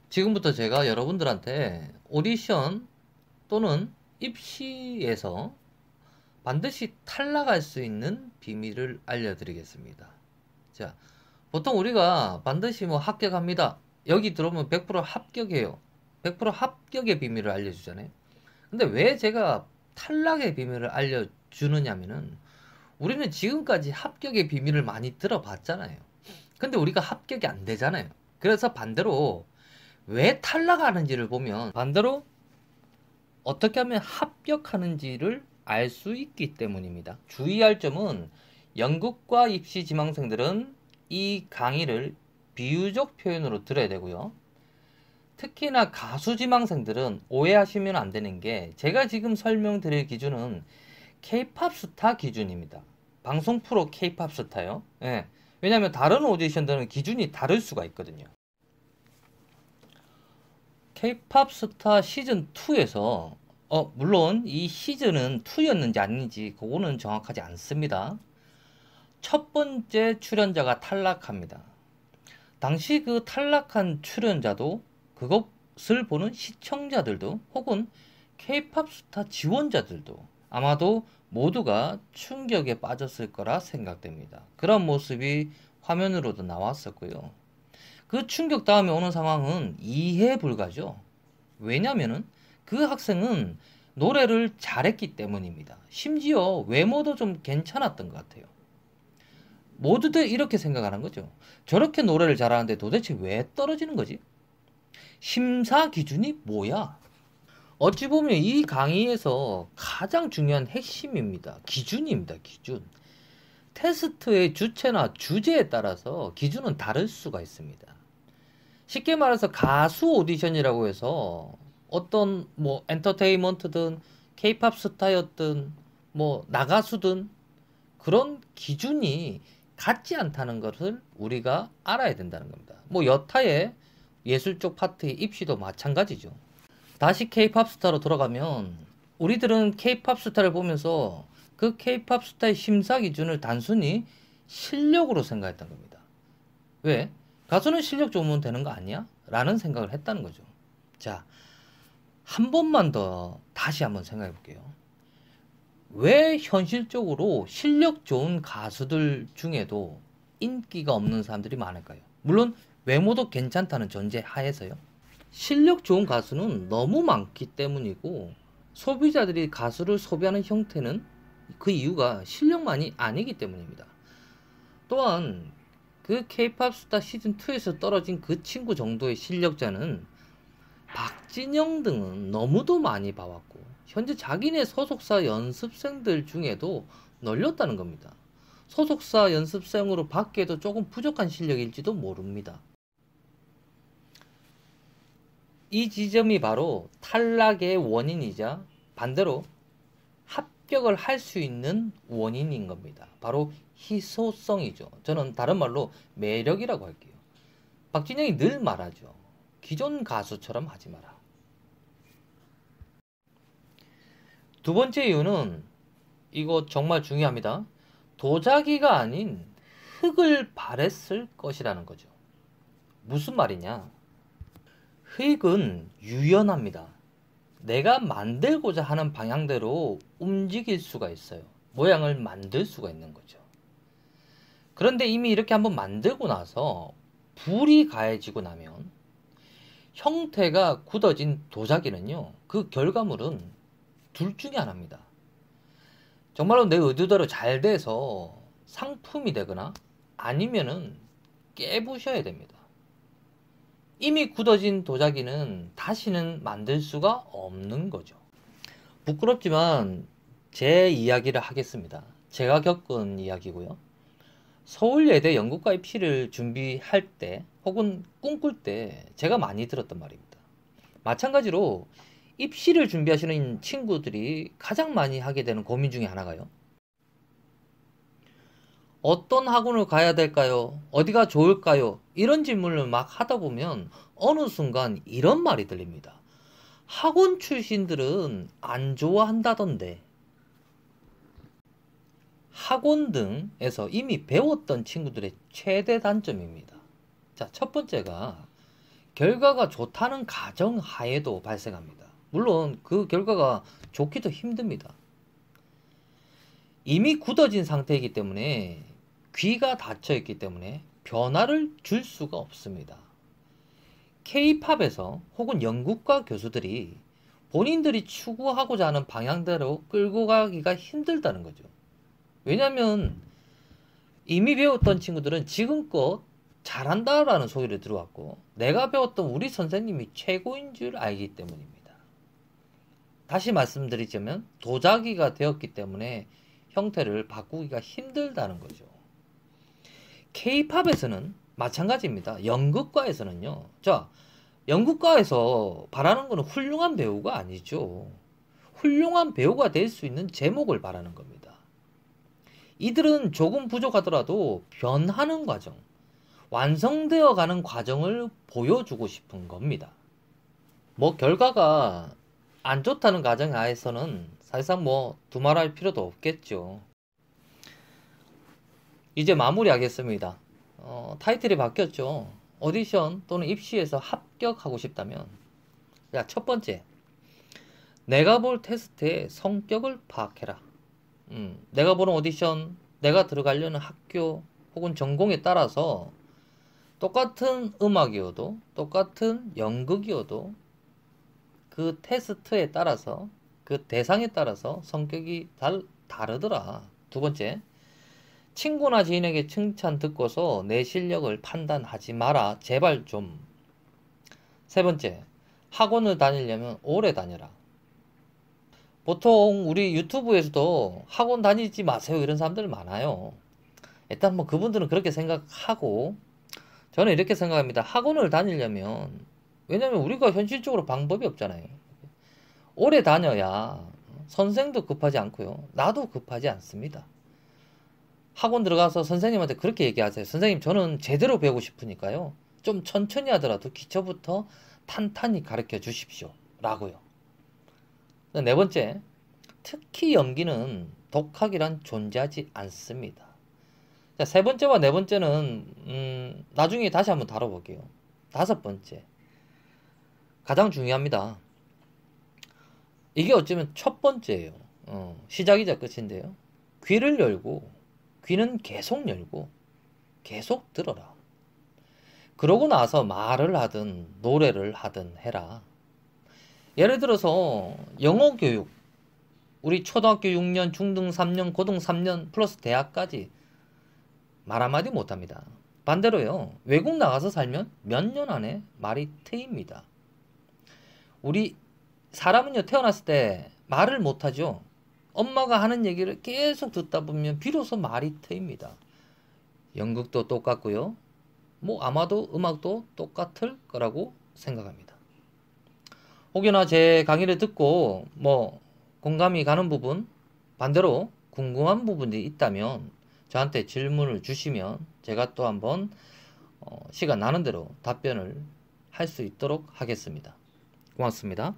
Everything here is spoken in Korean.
지금부터 제가 여러분들한테 오디션 또는 입시에서 반드시 탈락할 수 있는 비밀을 알려드리겠습니다. 자, 보통 우리가 반드시 뭐 합격합니다. 여기 들어오면 100% 합격해요. 100% 합격의 비밀을 알려주잖아요. 근데 왜 제가 탈락의 비밀을 알려주느냐면은 우리는 지금까지 합격의 비밀을 많이 들어봤잖아요. 근데 우리가 합격이 안 되잖아요. 그래서 반대로 왜 탈락하는지를 보면 반대로 어떻게 하면 합격하는지를 알 수 있기 때문입니다. 주의할 점은 연극과 입시 지망생들은 이 강의를 비유적 표현으로 들어야 되고요. 특히나 가수 지망생들은 오해하시면 안 되는 게 제가 지금 설명드릴 기준은 K-팝 스타 기준입니다. 방송 프로 K-팝 스타요. 예. 왜냐하면 다른 오디션들은 기준이 다를 수가 있거든요. K-팝 스타 시즌 2에서 물론 이 시즌은 2였는지 아닌지 그거는 정확하지 않습니다. 첫 번째 출연자가 탈락합니다. 당시 그 탈락한 출연자도 그것을 보는 시청자들도 혹은 K-팝 스타 지원자들도 아마도 모두가 충격에 빠졌을 거라 생각됩니다. 그런 모습이 화면으로도 나왔었고요. 그 충격 다음에 오는 상황은 이해 불가죠. 왜냐면은 그 학생은 노래를 잘했기 때문입니다. 심지어 외모도 좀 괜찮았던 것 같아요. 모두들 이렇게 생각하는 거죠. 저렇게 노래를 잘하는데 도대체 왜 떨어지는 거지? 심사 기준이 뭐야? 어찌 보면 이 강의에서 가장 중요한 핵심입니다. 기준입니다. 기준. 테스트의 주체나 주제에 따라서 기준은 다를 수가 있습니다. 쉽게 말해서 가수 오디션이라고 해서 어떤 뭐 엔터테인먼트든 케이팝 스타였든 뭐 나가수든 그런 기준이 같지 않다는 것을 우리가 알아야 된다는 겁니다. 뭐 여타의 예술 쪽 파트의 입시도 마찬가지죠. 다시 케이팝 스타로 돌아가면 우리들은 케이팝 스타를 보면서 그 케이팝 스타의 심사 기준을 단순히 실력으로 생각했던 겁니다. 왜? 가수는 실력 좋으면 되는 거 아니야? 라는 생각을 했다는 거죠. 자, 한 번만 더 다시 한번 생각해 볼게요. 왜 현실적으로 실력 좋은 가수들 중에도 인기가 없는 사람들이 많을까요? 물론 외모도 괜찮다는 전제 하에서요. 실력 좋은 가수는 너무 많기 때문이고 소비자들이 가수를 소비하는 형태는 그 이유가 실력만이 아니기 때문입니다. 또한 그 K-팝 스타 시즌2에서 떨어진 그 친구 정도의 실력자는 박진영 등은 너무도 많이 봐왔고 현재 자기네 소속사 연습생들 중에도 널렸다는 겁니다. 소속사 연습생으로 받기에도 조금 부족한 실력일지도 모릅니다. 이 지점이 바로 탈락의 원인이자 반대로 합격을 할 수 있는 원인인 겁니다. 바로 희소성이죠. 저는 다른 말로 매력이라고 할게요. 박진영이 늘 말하죠. 기존 가수처럼 하지 마라. 두 번째 이유는 이거 정말 중요합니다. 도자기가 아닌 흙을 바랬을 것이라는 거죠. 무슨 말이냐? 흙은 유연합니다. 내가 만들고자 하는 방향대로 움직일 수가 있어요. 모양을 만들 수가 있는 거죠. 그런데 이미 이렇게 한번 만들고 나서 불이 가해지고 나면 형태가 굳어진 도자기는요, 그 결과물은 둘 중에 하나입니다. 정말로 내 의도대로 잘 돼서 상품이 되거나 아니면은 깨부셔야 됩니다. 이미 굳어진 도자기는 다시는 만들 수가 없는 거죠. 부끄럽지만 제 이야기를 하겠습니다. 제가 겪은 이야기고요. 서울예대 연극과 입시를 준비할 때 혹은 꿈꿀 때 제가 많이 들었던 말입니다. 마찬가지로 입시를 준비하시는 친구들이 가장 많이 하게 되는 고민 중에 하나가요. 어떤 학원을 가야 될까요? 어디가 좋을까요? 이런 질문을 막 하다 보면 어느 순간 이런 말이 들립니다. 학원 출신들은 안 좋아한다던데. 학원 등에서 이미 배웠던 친구들의 최대 단점입니다. 자, 첫 번째가 결과가 좋다는 가정하에도 발생합니다. 물론 그 결과가 좋기도 힘듭니다. 이미 굳어진 상태이기 때문에 귀가 닫혀 있기 때문에 변화를 줄 수가 없습니다. K-팝에서 혹은 연극과 교수들이 본인들이 추구하고자 하는 방향대로 끌고 가기가 힘들다는 거죠. 왜냐하면 이미 배웠던 친구들은 지금껏 잘한다라는 소리를 들어왔고 내가 배웠던 우리 선생님이 최고인 줄 알기 때문입니다. 다시 말씀드리자면 도자기가 되었기 때문에 형태를 바꾸기가 힘들다는 거죠. K-팝에서는 마찬가지입니다. 연극과에서는요. 자, 연극과에서 바라는 것은 훌륭한 배우가 아니죠. 훌륭한 배우가 될 수 있는 제목을 바라는 겁니다. 이들은 조금 부족하더라도 변하는 과정, 완성되어 가는 과정을 보여주고 싶은 겁니다. 뭐 결과가 안 좋다는 가정 하에서는 사실상 뭐 두말할 필요도 없겠죠. 이제 마무리하겠습니다. 타이틀이 바뀌었죠. 오디션 또는 입시에서 합격하고 싶다면, 자, 첫 번째, 내가 볼 테스트의 성격을 파악해라. 내가 보는 오디션, 내가 들어가려는 학교 혹은 전공에 따라서 똑같은 음악이어도 똑같은 연극이어도 그 테스트에 따라서 그 대상에 따라서 성격이 다르더라. 두 번째, 친구나 지인에게 칭찬 듣고서 내 실력을 판단하지 마라. 제발 좀. 세 번째, 학원을 다니려면 오래 다녀라. 보통 우리 유튜브에서도 학원 다니지 마세요 이런 사람들 많아요. 일단 뭐 그분들은 그렇게 생각하고 저는 이렇게 생각합니다. 학원을 다니려면, 왜냐면 우리가 현실적으로 방법이 없잖아요. 오래 다녀야 선생도 급하지 않고요. 나도 급하지 않습니다. 학원 들어가서 선생님한테 그렇게 얘기하세요. 선생님, 저는 제대로 배우고 싶으니까요. 좀 천천히 하더라도 기초부터 탄탄히 가르쳐 주십시오. 라고요. 네 번째, 특히 연기는 독학이란 존재하지 않습니다. 자, 세 번째와 네 번째는 나중에 다시 한번 다뤄볼게요. 다섯 번째, 가장 중요합니다. 이게 어쩌면 첫 번째예요. 시작이자 끝인데요. 귀를 열고, 귀는 계속 열고 계속 들어라. 그러고 나서 말을 하든 노래를 하든 해라. 예를 들어서 영어 교육, 우리 초등학교 6년, 중등 3년, 고등 3년 플러스 대학까지 말 한마디 못합니다. 반대로요, 외국 나가서 살면 몇 년 안에 말이 트입니다. 우리 사람은요, 태어났을 때 말을 못하죠. 엄마가 하는 얘기를 계속 듣다 보면 비로소 말이 트입니다. 연극도 똑같고요. 뭐 아마도 음악도 똑같을 거라고 생각합니다. 혹여나 제 강의를 듣고 뭐 공감이 가는 부분, 반대로 궁금한 부분이 있다면 저한테 질문을 주시면 제가 또 한번 시간 나는 대로 답변을 할 수 있도록 하겠습니다. 고맙습니다.